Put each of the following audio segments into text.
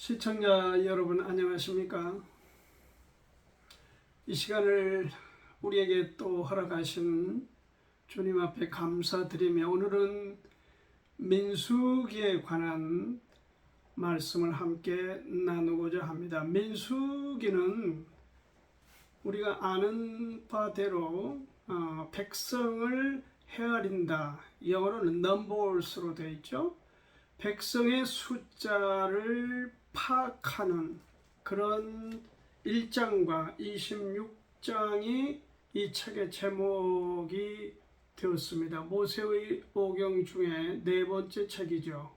시청자 여러분 안녕하십니까? 이 시간을 우리에게 또 허락하신 주님 앞에 감사드리며 오늘은 민수기에 관한 말씀을 함께 나누고자 합니다. 민수기는 우리가 아는 바대로 백성을 헤아린다. 영어로는 numbers로 되어 있죠. 백성의 숫자를 파악하는 그런 1장과 26장이 이 책의 제목이 되었습니다. 모세의 오경 중에 네 번째 책이죠.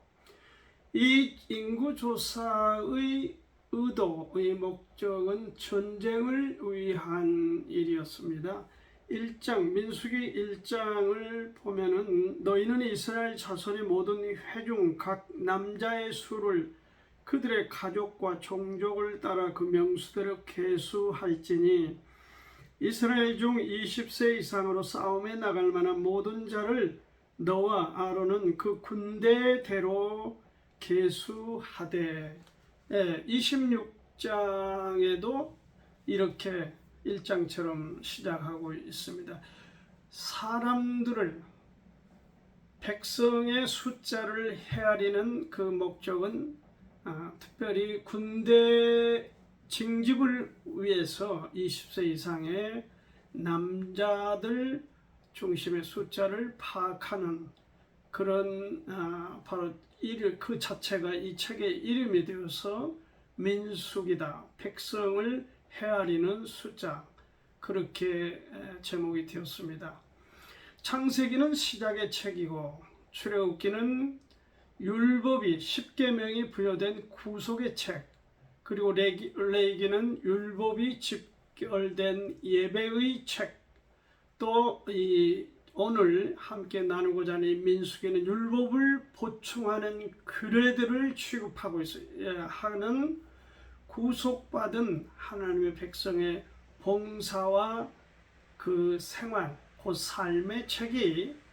이 인구조사의 의도의 목적은 전쟁을 위한 일이었습니다. 1장 민수기 1장을 보면은 너희는 이스라엘 자손의 모든 회중 각 남자의 수를 그들의 가족과 종족을 따라 그 명수대로 계수할지니 이스라엘 중 20세 이상으로 싸움에 나갈 만한 모든 자를 너와 아론은 그 군대대로 계수하되 26장에도 이렇게 1장처럼 시작하고 있습니다. 사람들을 백성의 숫자를 헤아리는 그 목적은 특별히 군대 징집을 위해서 20세 이상의 남자들 중심의 숫자를 파악하는 그런 바로 그 자체가 이 책의 이름이 되어서 민수기다. 백성을 헤아리는 숫자, 그렇게 제목이 되었습니다. 창세기는 시작의 책이고 출애굽기는 율법이 10계명이 부여된 구속의 책, 그리고 레위기는 율법이 집결된 예배의 책, 또 오늘 함께 나누고자 하는 민수기는 율법을 보충하는 규례들을 취급하고 하는 구속받은 하나님의 백성의 봉사와 그 생활, 그 삶의 책이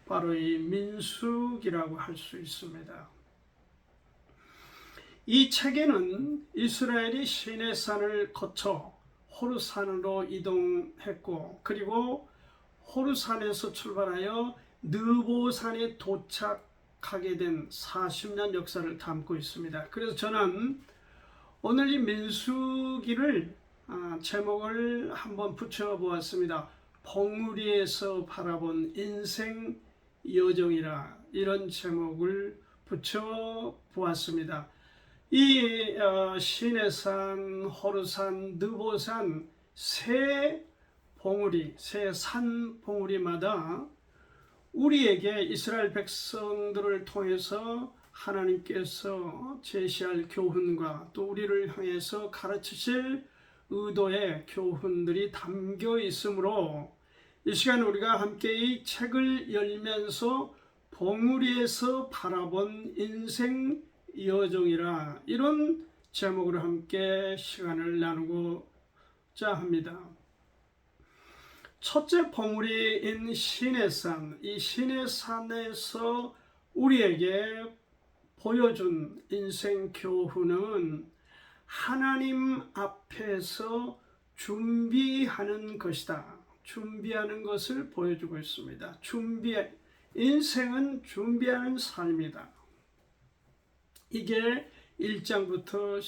바로 이 민수기라고 할 수 있습니다. 이 책에는 이스라엘이 시내산을 거쳐 호르산으로 이동했고, 그리고 호르산에서 출발하여 느보산에 도착하게 된 40년 역사를 담고 있습니다. 그래서 저는 오늘 이 민수기를 제목을 한번 붙여보았습니다. 봉우리에서 바라본 인생 여정이라, 이런 제목을 붙여보았습니다. 이 시내산, 호르산, 느보산 세 산 봉우리마다 우리에게 이스라엘 백성들을 통해서 하나님께서 제시할 교훈과 또 우리를 향해서 가르치실 의도의 교훈들이 담겨 있으므로 이 시간 우리가 함께 이 책을 열면서 봉우리에서 바라본 인생 여정이라, 이런 제목으로 함께 시간을 나누고자 합니다. 첫째 봉우리인 시내산, 이 시내산에서 우리에게 보여준 인생 교훈은 하나님 앞에서 준비하는 것이다. 준비하는 것을 보여주고 있습니다. 인생은 준비하는 삶이다. 이게 1장부터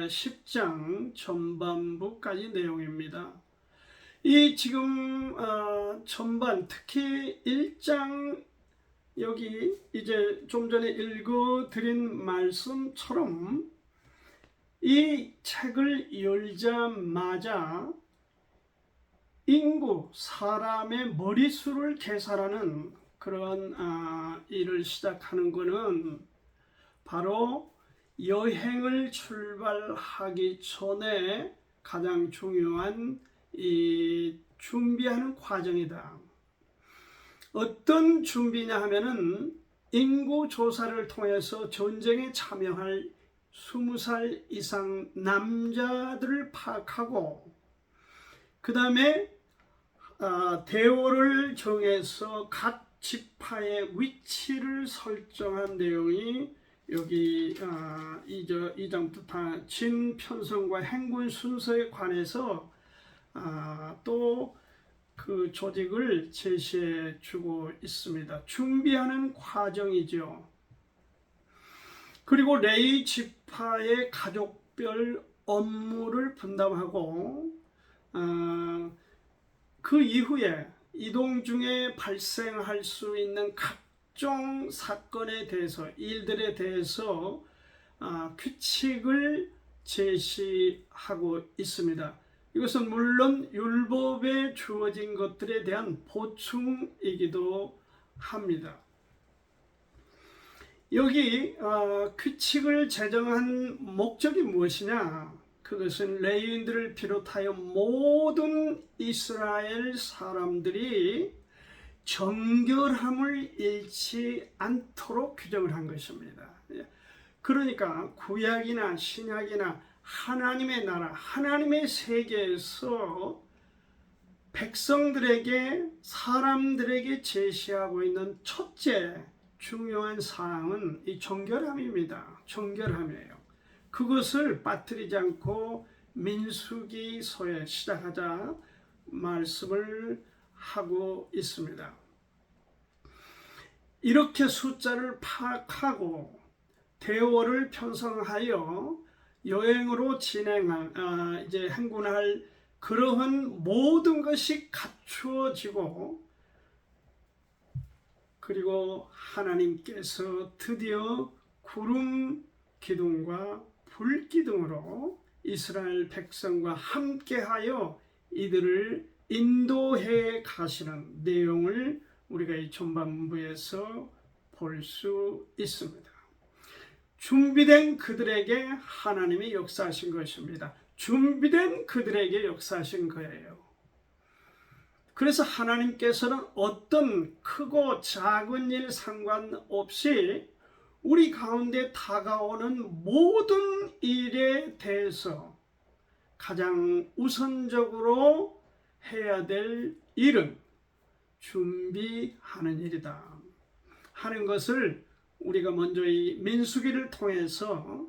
10장 전반부까지 내용입니다. 이 지금 전반, 특히 1장, 여기 이제 좀 전에 읽어드린 말씀처럼 이 책을 열자마자 인구, 사람의 머릿수를 계산하는 그런 일을 시작하는 것은 바로 여행을 출발하기 전에 가장 중요한 이 준비하는 과정이다. 어떤 준비냐 하면은 인구 조사를 통해서 전쟁에 참여할 20살 이상 남자들을 파악하고, 그 다음에 대오를 정해서 각 지파의 위치를 설정한 내용이 여기 2장부터 진 편성과 행군 순서에 관해서 또 그 조직을 제시해 주고 있습니다. 준비하는 과정이죠. 그리고 레위 지파의 가족별 업무를 분담하고 그 이후에 이동 중에 발생할 수 있는 각종 사건에 대해서, 일들에 대해서 규칙을 제시하고 있습니다. 이것은 물론 율법에 주어진 것들에 대한 보충이기도 합니다. 여기 규칙을 제정한 목적이 무엇이냐? 그것은 레위인들을 비롯하여 모든 이스라엘 사람들이 정결함을 잃지 않도록 규정을 한 것입니다. 그러니까 구약이나 신약이나 하나님의 나라, 하나님의 세계에서 백성들에게, 사람들에게 제시하고 있는 첫째 중요한 사항은 이 정결함입니다. 정결함이에요. 그것을 빠뜨리지 않고 민수기서에 시작하자 말씀을 하고 있습니다. 이렇게 숫자를 파악하고 대오를 편성하여 여행으로 진행할, 이제 행군할 그러한 모든 것이 갖추어지고, 그리고 하나님께서 드디어 구름 기둥과 불 기둥으로 이스라엘 백성과 함께하여 이들을 인도해 가시는 내용을 우리가 이 전반부에서 볼 수 있습니다. 준비된 그들에게 하나님이 역사하신 것입니다. 준비된 그들에게 역사하신 거예요. 그래서 하나님께서는 어떤 크고 작은 일 상관없이 우리 가운데 다가오는 모든 일에 대해서 가장 우선적으로 해야 될 일은 준비하는 일이다 하는 것을 우리가 먼저 이 민수기를 통해서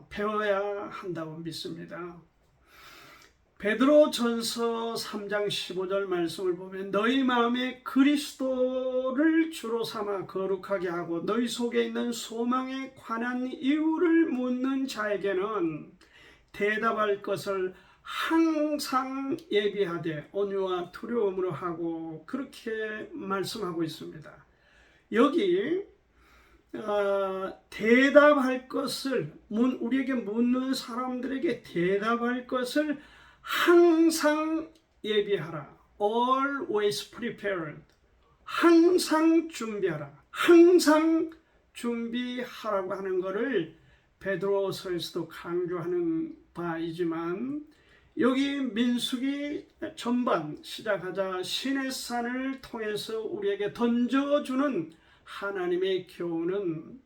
배워야 한다고 믿습니다. 베드로전서 3장 15절 말씀을 보면 너희 마음에 그리스도를 주로 삼아 거룩하게 하고 너희 속에 있는 소망에 관한 이유를 묻는 자에게는 대답할 것을 항상 예비하되 온유와 두려움으로 하고, 그렇게 말씀하고 있습니다. 여기 대답할 것을, 우리에게 묻는 사람들에게 대답할 것을 항상 예비하라. Always prepared. 항상 준비하라. 항상 준비하라고 하는 것을 베드로서에서도 강조하는 바이지만, 여기 민수기 전반 시작하자 시내산을 통해서 우리에게 던져주는 하나님의 교훈은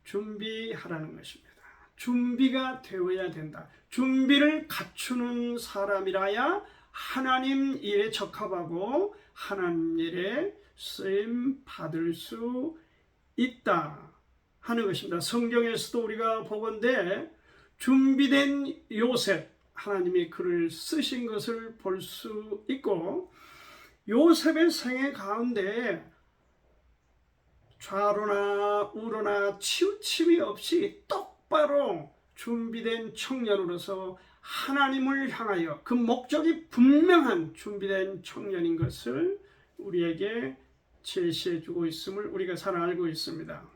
준비하라는 것입니다. 준비가 되어야 된다. 준비를 갖추는 사람이라야 하나님 일에 적합하고 하나님 일에 쓰임 받을 수 있다 하는 것입니다. 성경에서도 우리가 보건대 준비된 요셉, 하나님이 그를 쓰신 것을 볼 수 있고, 요셉의 생애 가운데 좌로나 우로나 치우침이 없이 똑바로 준비된 청년으로서 하나님을 향하여, 그 목적이 분명한 준비된 청년인 것을 우리에게 제시해주고 있음을 우리가 잘 알고 있습니다.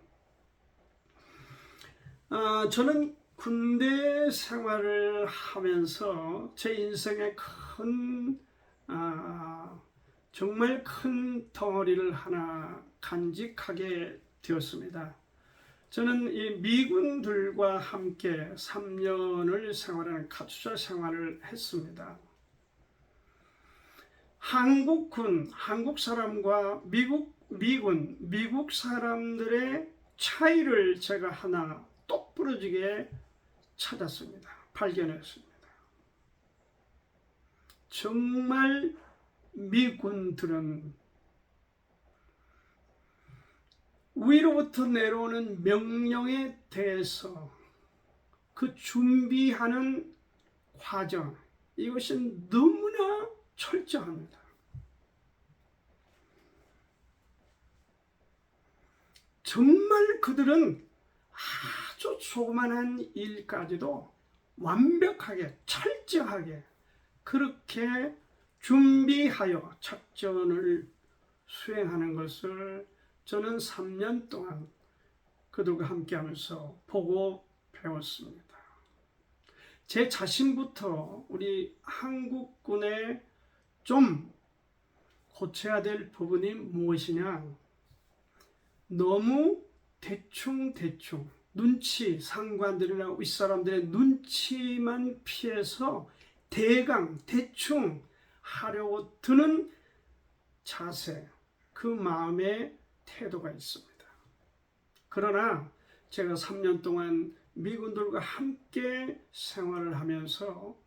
저는 군대 생활을 하면서 제 인생에 정말 큰 덩어리를 하나 간직하게 되었습니다. 저는 이 미군들과 함께 3년을 생활하는 가투자 생활을 했습니다. 한국군, 한국 사람과 미국 사람들의 차이를 제가 하나 똑부러지게 찾았습니다. 발견했습니다. 정말 미군들은 위로부터 내려오는 명령에 대해서 그 준비하는 과정, 이것이 너무나 철저합니다. 정말 그들은 아주 조그만한 일까지도 완벽하게 철저하게 그렇게 준비하여 작전을 수행하는 것을 저는 3년 동안 그들과 함께하면서 보고 배웠습니다. 제 자신부터 우리 한국군에 좀 고쳐야 될 부분이 무엇이냐, 너무 대충 눈치, 상관들이나 윗사람들의 눈치만 피해서 대충 하려고 드는 자세, 그 마음의 태도가 있습니다. 그러나 제가 3년 동안 미군들과 함께 생활을 하면서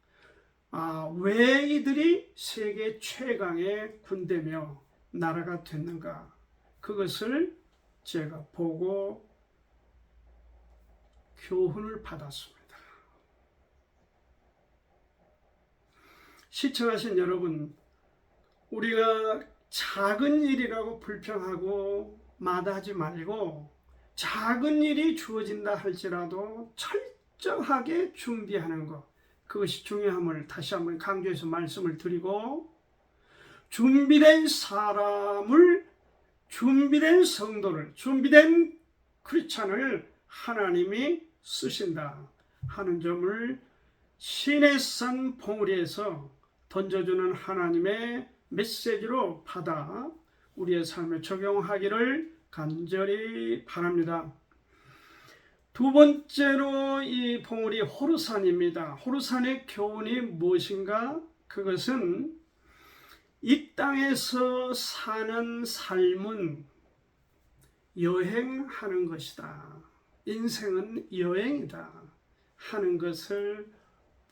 왜 이들이 세계 최강의 군대며 나라가 됐는가, 그것을 제가 보고 교훈을 받았습니다. 시청하신 여러분, 우리가 작은 일이라고 불평하고 마다하지 말고 작은 일이 주어진다 할지라도 철저하게 준비하는 것, 그것이 중요함을 다시 한번 강조해서 말씀을 드리고, 준비된 사람을, 준비된 성도를, 준비된 크리스찬을 하나님이 쓰신다 하는 점을 시내산 봉우리에서 던져주는 하나님의 메시지로 받아 우리의 삶에 적용하기를 간절히 바랍니다. 두 번째로 이 봉우리 호르산입니다. 호르산의 교훈이 무엇인가? 그것은 이 땅에서 사는 삶은 여행하는 것이다. 인생은 여행이다 하는 것을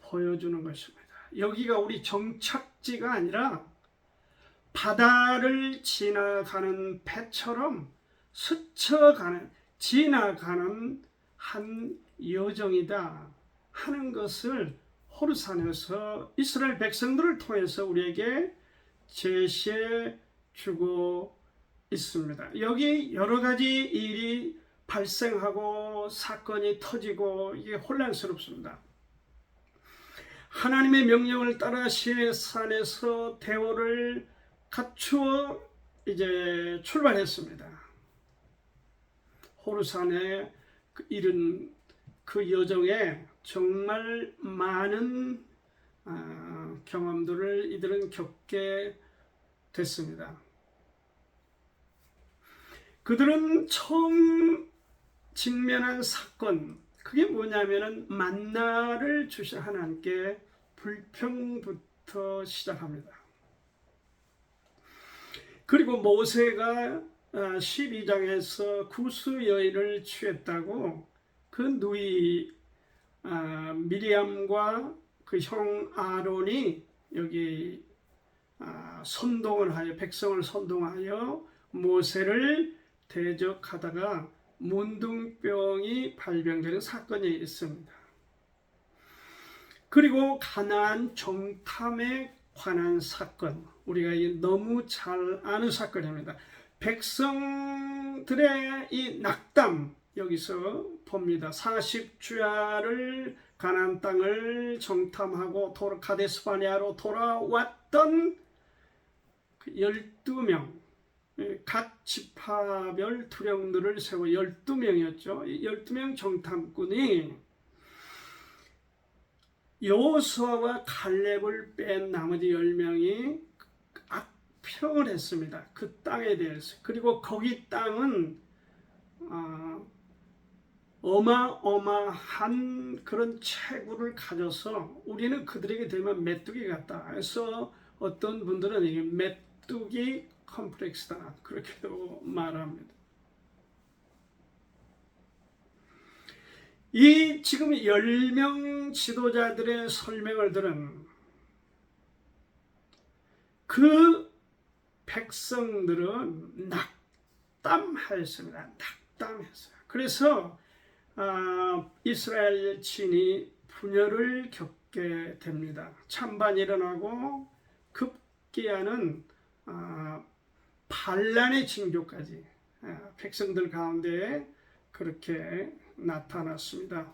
보여주는 것입니다. 여기가 우리 정착지가 아니라 바다를 지나가는 배처럼 스쳐가는, 지나가는 한 여정이다 하는 것을 호르산에서 이스라엘 백성들을 통해서 우리에게 제시해 주고 있습니다. 여기 여러 가지 일이 발생하고 사건이 터지고 이게 혼란스럽습니다. 하나님의 명령을 따라 시내산에서 대오를 갖추어 이제 출발했습니다. 호르산에 이른 그 여정에 정말 많은 경험들을 이들은 겪게 됐습니다. 그들은 처음 직면한 사건, 그게 뭐냐면은 만나를 주신 하나님께 불평부터 시작합니다. 그리고 모세가 12장에서 구스 여인을 취했다고 그 누이 미리암과 그 형 아론이 여기 선동을 하여, 백성을 선동하여 모세를 대적하다가 문둥병이 발병되는 사건이 있습니다. 그리고 가나안 정탐에 관한 사건, 우리가 너무 잘 아는 사건입니다. 백성들의 이 낙담, 여기서 봅니다. 40주야를 가나안 땅을 정탐하고 가데스바네아로 돌아왔던 12명, 각 지파별 투령들을 세워 12명이었죠. 12명 정탐꾼이 여호수아와 갈렙을 뺀 나머지 10명이 악평을 했습니다. 그 땅에 대해서. 그리고 거기 땅은 어마어마한 그런 체구를 가져서 우리는 그들에게 되면 메뚜기 같다. 그래서 어떤 분들은 이게 메뚜기 컴플렉스다, 그렇게도 말합니다. 이 지금 10명 지도자들의 설명을 들은 그 백성들은 낙담하였습니다. 낙담했어요. 그래서 이스라엘 진이 분열을 겪게 됩니다. 찬반이 일어나고 급기야는 반란의 징조까지 백성들 가운데 그렇게 나타났습니다.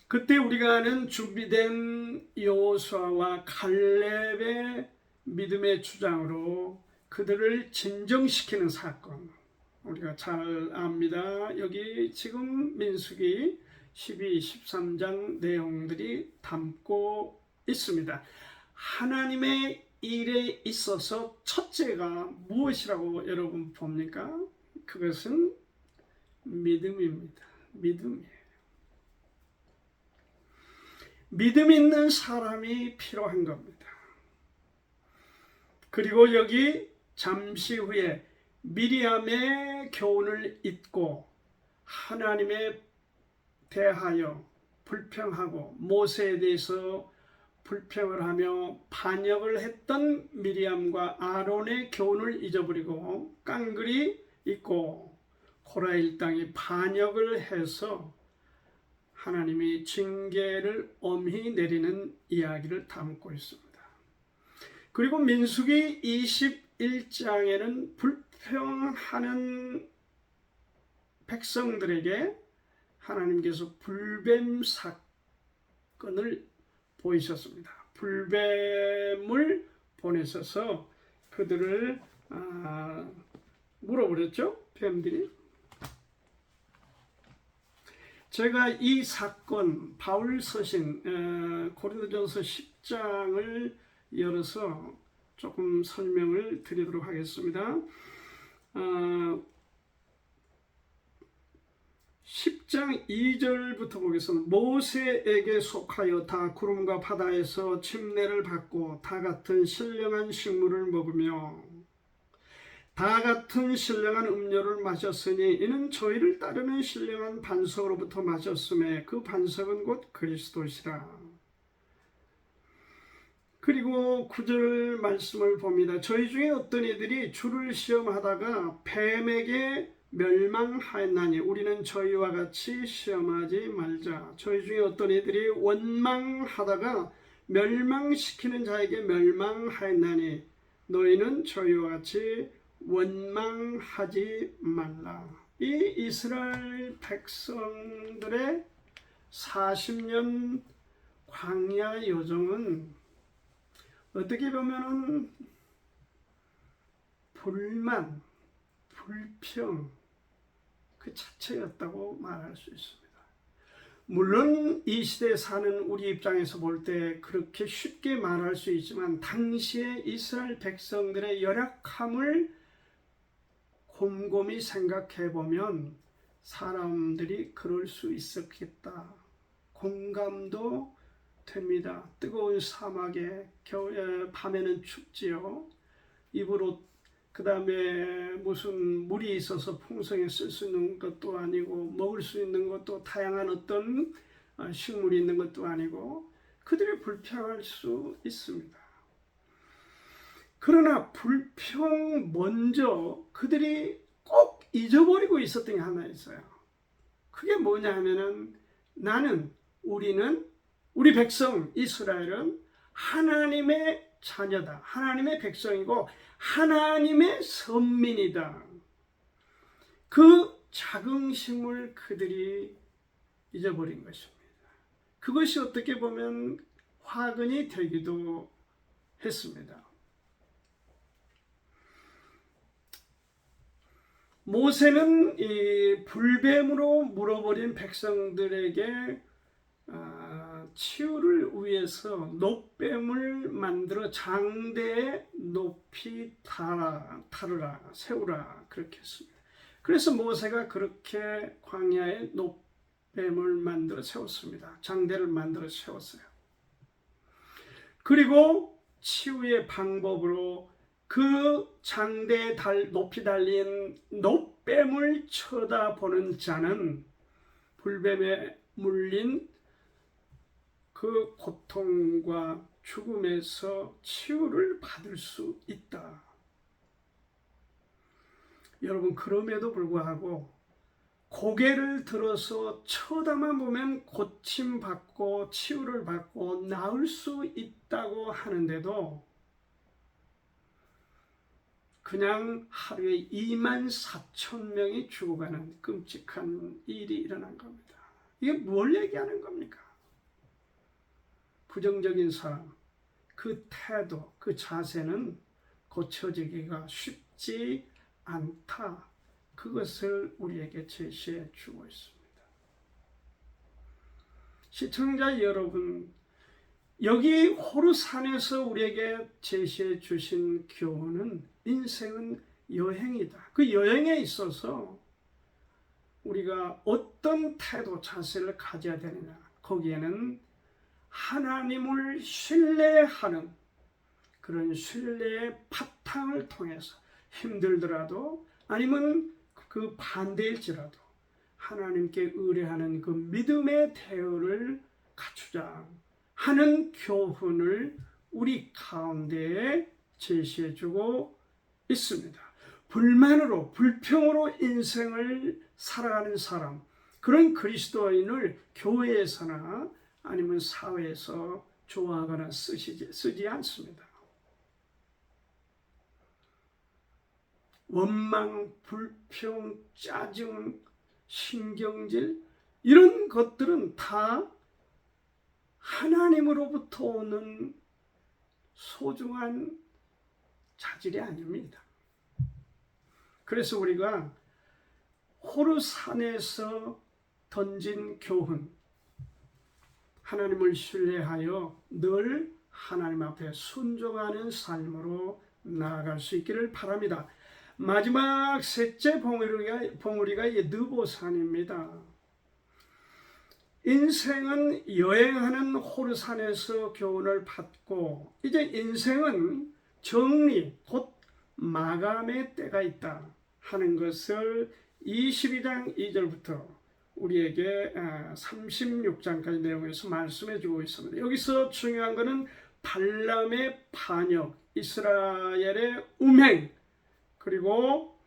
그때 우리가 아는 준비된 여호수아와 갈렙의 믿음의 주장으로 그들을 진정시키는 사건 우리가 잘 압니다. 여기 지금 민수기 12, 13장 내용들이 담고 있습니다. 하나님의 일에 있어서 첫째가 무엇이라고 여러분 봅니까? 그것은 믿음입니다. 믿음이에요. 믿음 있는 사람이 필요한 겁니다. 그리고 여기 잠시 후에 미리암의 교훈을 잊고 하나님에 대하여 불평하고 모세에 대해서 불평을 하며 반역을 했던 미리암과 아론의 교훈을 잊어버리고 깡그리 있고 고라 일당이 반역을 해서 하나님이 징계를 엄히 내리는 이야기를 담고 있습니다. 그리고 민수기 21장에는 불평하는 백성들에게 하나님께서 불뱀 사건을 보이셨습니다. 불뱀을 보내셔서 그들을 물어버렸죠. 뱀들이. 제가 이 사건 바울 서신 고린도전서 10장을 열어서 조금 설명을 드리도록 하겠습니다. 10장 2절부터 보겠습니다. 모세에게 속하여 다 구름과 바다에서 침례를 받고 다 같은 신령한 식물을 먹으며 다 같은 신령한 음료를 마셨으니 이는 저희를 따르는 신령한 반석으로부터 마셨음에 그 반석은 곧 그리스도시라. 그리고 9절 말씀을 봅니다. 저희 중에 어떤 이들이 주를 시험하다가 뱀에게 멸망하였나니 우리는 저희와 같이 시험하지 말자. 저희 중에 어떤 이들이 원망하다가 멸망시키는 자에게 멸망하였나니 너희는 저희와 같이 원망하지 말라. 이 이스라엘 백성들의 40년 광야 여정은 어떻게 보면은 불만, 불평 그 자체였다고 말할 수 있습니다. 물론 이 시대에 사는 우리 입장에서 볼 때 그렇게 쉽게 말할 수 있지만 당시에 이스라엘 백성들의 열악함을 곰곰이 생각해 보면 사람들이 그럴 수 있었겠다. 공감도 됩니다. 뜨거운 사막에 밤에는 춥지요. 입을 옷 그 다음에 무슨 물이 있어서 풍성에 쓸 수 있는 것도 아니고 먹을 수 있는 것도 다양한 어떤 식물이 있는 것도 아니고 그들이 불평할 수 있습니다. 그러나 불평 먼저 그들이 꼭 잊어버리고 있었던 게 하나 있어요. 그게 뭐냐 하면은 우리는 우리 백성 이스라엘은 하나님의 자녀다. 하나님의 백성이고 하나님의 선민이다. 그 자긍심을 그들이 잊어버린 것입니다. 그것이 어떻게 보면 화근이 되기도 했습니다. 모세는 이 불뱀으로 물어버린 백성들에게 치유를 위해서 놋뱀을 만들어 장대에 높이 타르라 세우라 그렇게 했습니다. 그래서 모세가 그렇게 광야에 놋뱀을 만들어 세웠습니다. 장대를 만들어 세웠어요. 그리고 치유의 방법으로 그 장대에 높이 달린 놋뱀을 쳐다보는 자는 불뱀에 물린 그 고통과 죽음에서 치유를 받을 수 있다. 여러분, 그럼에도 불구하고 고개를 들어서 쳐다만 보면 고침받고 치유를 받고 나을 수 있다고 하는데도 그냥 하루에 24,000명이 죽어가는 끔찍한 일이 일어난 겁니다. 이게 뭘 얘기하는 겁니까? 부정적인 사람, 그 태도, 그 자세는 고쳐지기가 쉽지 않다. 그것을 우리에게 제시해 주고 있습니다. 시청자 여러분, 여기 호르산에서 우리에게 제시해 주신 교훈은 인생은 여행이다. 그 여행에 있어서 우리가 어떤 태도, 자세를 가져야 되느냐. 거기에는 하나님을 신뢰하는 그런 신뢰의 바탕을 통해서 힘들더라도 아니면 그 반대일지라도 하나님께 의뢰하는 그 믿음의 태도를 갖추자 하는 교훈을 우리 가운데에 제시해주고 있습니다. 불만으로 불평으로 인생을 살아가는 사람, 그런 그리스도인을 교회에서나 아니면 사회에서 좋아하거나 쓰지 않습니다. 원망, 불평, 짜증, 신경질, 이런 것들은 다 하나님으로부터 오는 소중한 자질이 아닙니다. 그래서 우리가 호르산에서 던진 교훈, 하나님을 신뢰하여 늘 하나님 앞에 순종하는 삶으로 나아갈 수 있기를 바랍니다. 마지막 셋째 봉우리가 느보산입니다. 인생은 여행하는 호르산에서 교훈을 받고 이제 인생은 정리, 곧 마감의 때가 있다 하는 것을 22장 2절부터 우리에게 36장까지 내용에서 말씀해 주고 있습니다. 여기서 중요한 것은 발람의 반역, 이스라엘의 음행, 그리고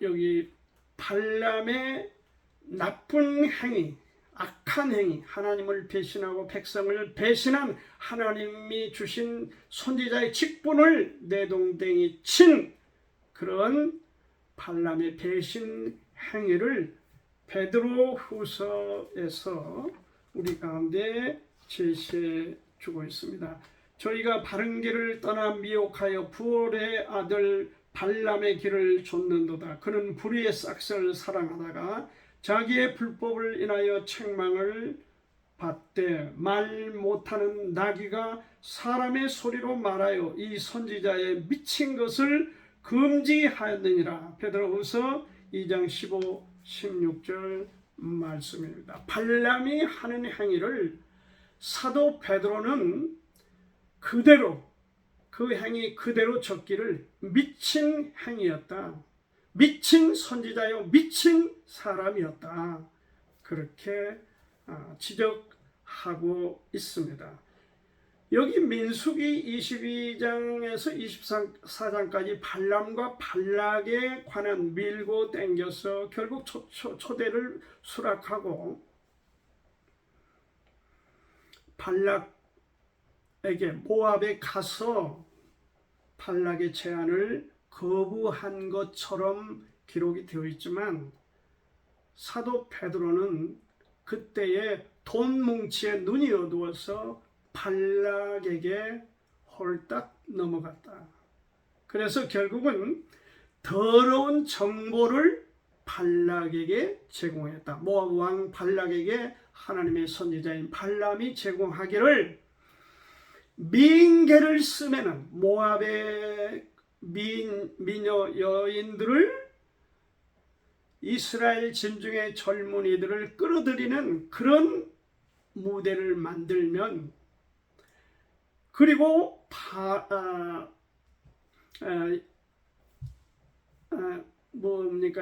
여기 발람의 나쁜 행위, 악한 행위, 하나님을 배신하고 백성을 배신한 하나님이 주신 선지자의 직분을 내동댕이 친 그런 발람의 배신 행위를 베드로 후서에서 우리 가운데 제시해 주고 있습니다. 저희가 바른 길을 떠나 미혹하여 부올의 아들 발람의 길을 좇는도다. 그는 불의의 싹을 사랑하다가 자기의 불법을 인하여 책망을 받되 말 못하는 나귀가 사람의 소리로 말하여 이 선지자의 미친 것을 금지하였느니라. 베드로후서 2장 15, 16절 말씀입니다. 발람이 하는 행위를 사도 베드로는 그대로 그 행위 그대로 적기를 미친 행위였다. 미친 선지자요, 미친 사람이었다. 그렇게 지적하고 있습니다. 여기 민수기 22장에서 24장까지 발람과 발락에 관한 밀고 당겨서 결국 초대를 수락하고 발락에게 모압에 가서 발락의 제안을 거부한 것처럼 기록이 되어 있지만 사도 베드로는 그때의 돈 뭉치에 눈이 어두워서 발락에게 홀딱 넘어갔다. 그래서 결국은 더러운 정보를 발락에게 제공했다. 모압 왕 발락에게 하나님의 선지자인 발람이 제공하기를 미인계를 쓰면은 모압의 미녀 여인들을 이스라엘 진중의 젊은이들을 끌어들이는 그런 무대를 만들면, 그리고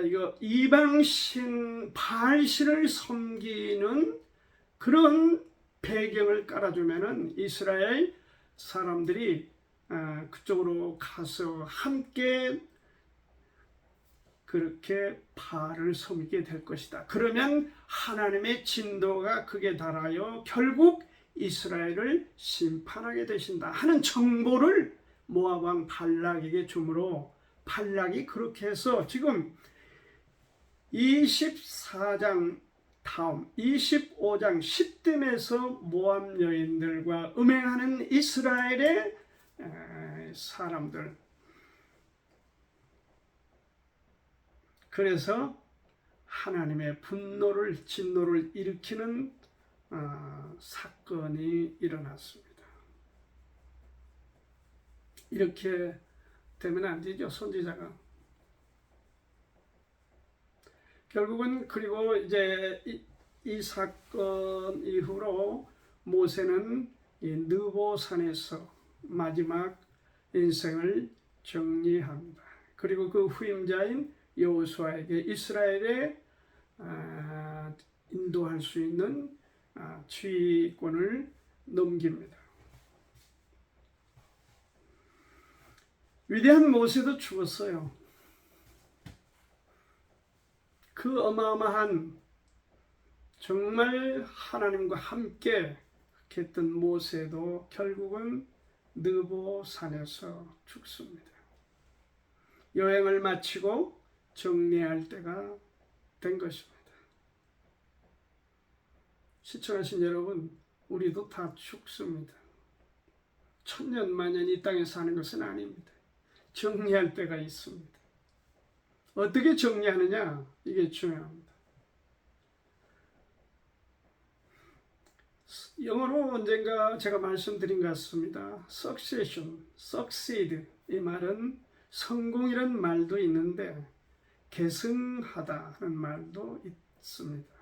이거 이방신 바알신을 섬기는 그런 배경을 깔아주면은 이스라엘 사람들이 그쪽으로 가서 함께 그렇게 바알을 섬기게 될 것이다. 그러면 하나님의 진도가 극에 달하여 결국 이스라엘을 심판하게 되신다 하는 정보를 모압 왕 발락에게 주므로 발락이 그렇게 해서 지금 24장 다음 25장 10댐에서 모압 여인들과 음행하는 이스라엘의 사람들, 그래서 하나님의 분노를 진노를 일으키는 사건이 일어났습니다. 이렇게 되면 안 되죠. 선지자가 결국은. 그리고 이제 이 사건 이후로 모세는 이 느보산에서 마지막 인생을 정리합니다. 그리고 그 후임자인 여호수아에게 이스라엘에 인도할 수 있는 지휘권을 넘깁니다. 위대한 모세도 죽었어요. 그 어마어마한 정말 하나님과 함께 했던 모세도 결국은 느보산에서 죽습니다. 여행을 마치고 정리할 때가 된 것입니다. 시청하신 여러분, 우리도 다 죽습니다. 천년만년 이 땅에 사는 것은 아닙니다. 정리할 때가 있습니다. 어떻게 정리하느냐, 이게 중요합니다. 영어로 언젠가 제가 말씀드린 것 같습니다. succession, succeed, 이 말은 성공이라는 말도 있는데 계승하다 하는 말도 있습니다.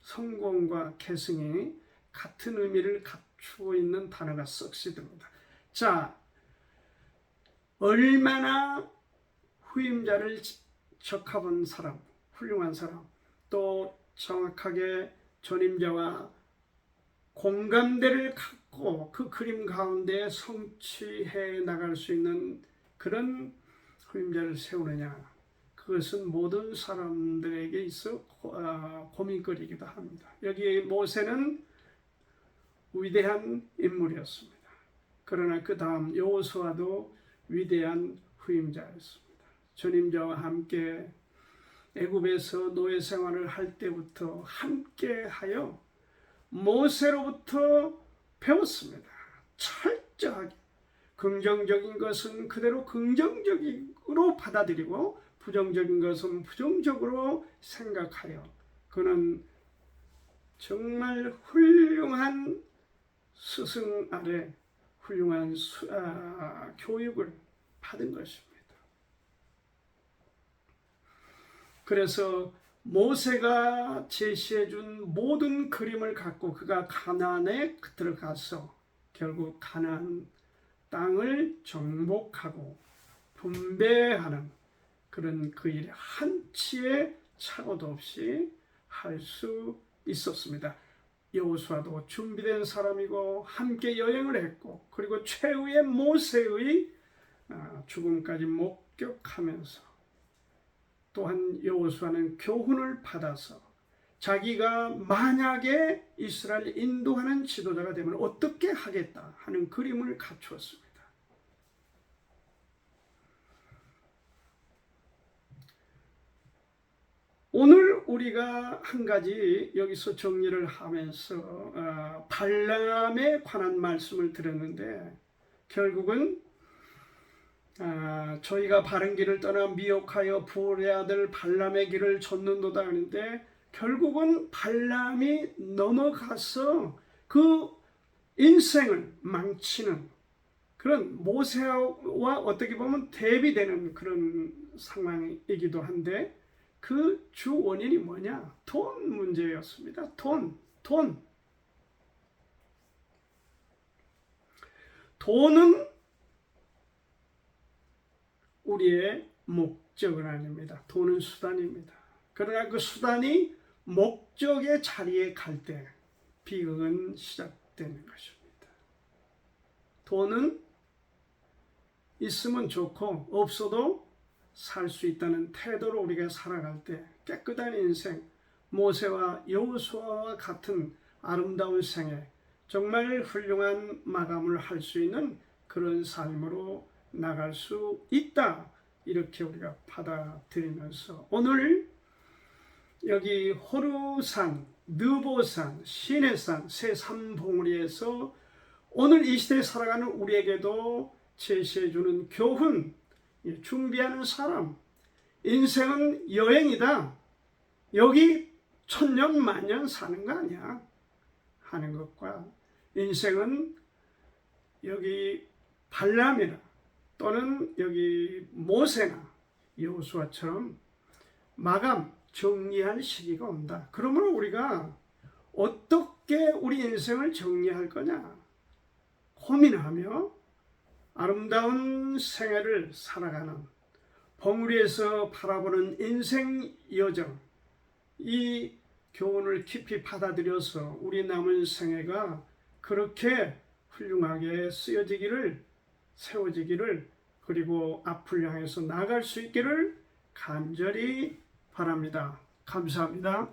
성공과 계승이 같은 의미를 갖추고 있는 단어가 succeed입니다. 자, 얼마나 후임자를 적합한 사람, 훌륭한 사람, 또 정확하게 전임자와 공감대를 갖고 그 그림 가운데 성취해 나갈 수 있는 그런 후임자를 세우느냐, 그것은 모든 사람들에게 있어 고민거리이기도 합니다. 여기 모세는 위대한 인물이었습니다. 그러나 그 다음 여호수아도 위대한 후임자였습니다. 전임자와 함께 애굽에서 노예 생활을 할 때부터 함께하여 모세로부터 배웠습니다. 철저하게 긍정적인 것은 그대로 긍정적으로 받아들이고 부정적인 것은 부정적으로 생각하여 그는 정말 훌륭한 스승 아래 훌륭한 교육을 받은 것입니다. 그래서 모세가 제시해준 모든 그림을 갖고 그가 가나안에 들어가서 결국 가나안 땅을 정복하고 분배하는 그런 그 일에 한치의 착오도 없이 할 수 있었습니다. 여호수아도 준비된 사람이고 함께 여행을 했고 그리고 최후의 모세의 죽음까지 목격하면서 또한 여호수아는 교훈을 받아서 자기가 만약에 이스라엘 인도하는 지도자가 되면 어떻게 하겠다 하는 그림을 갖추었습니다. 오늘 우리가 한 가지 여기서 정리를 하면서 발람에 관한 말씀을 드렸는데 결국은 저희가 바른 길을 떠나 미혹하여 부울의 아들 발람의 길을 좇는도다 하는데 결국은 발람이 넘어가서 그 인생을 망치는 그런 모세와 어떻게 보면 대비되는 그런 상황이기도 한데 그 주 원인이 뭐냐? 돈 문제였습니다. 돈은 우리의 목적은 아닙니다. 돈은 수단입니다. 그러나 그 수단이 목적의 자리에 갈 때 비극은 시작되는 것입니다. 돈은 있으면 좋고 없어도 살 수 있다는 태도로 우리가 살아갈 때 깨끗한 인생, 모세와 여호수아와 같은 아름다운 생애, 정말 훌륭한 마감을 할 수 있는 그런 삶으로 나갈 수 있다. 이렇게 우리가 받아들이면서 오늘 여기 호르산, 느보산, 시내산 세 산봉우리에서 오늘 이 시대에 살아가는 우리에게도 제시해주는 교훈, 준비하는 사람, 인생은 여행이다. 여기 천년 만년 사는 거 아니야 하는 것과 인생은 여기 발람이나 또는 여기 모세나 여호수아처럼 마감 정리할 시기가 온다. 그러므로 우리가 어떻게 우리 인생을 정리할 거냐 고민하며 아름다운 생애를 살아가는 봉우리에서 바라보는 인생 여정, 이 교훈을 깊이 받아들여서 우리 남은 생애가 그렇게 훌륭하게 세워지기를 그리고 앞을 향해서 나갈 수 있기를 간절히 바랍니다. 감사합니다.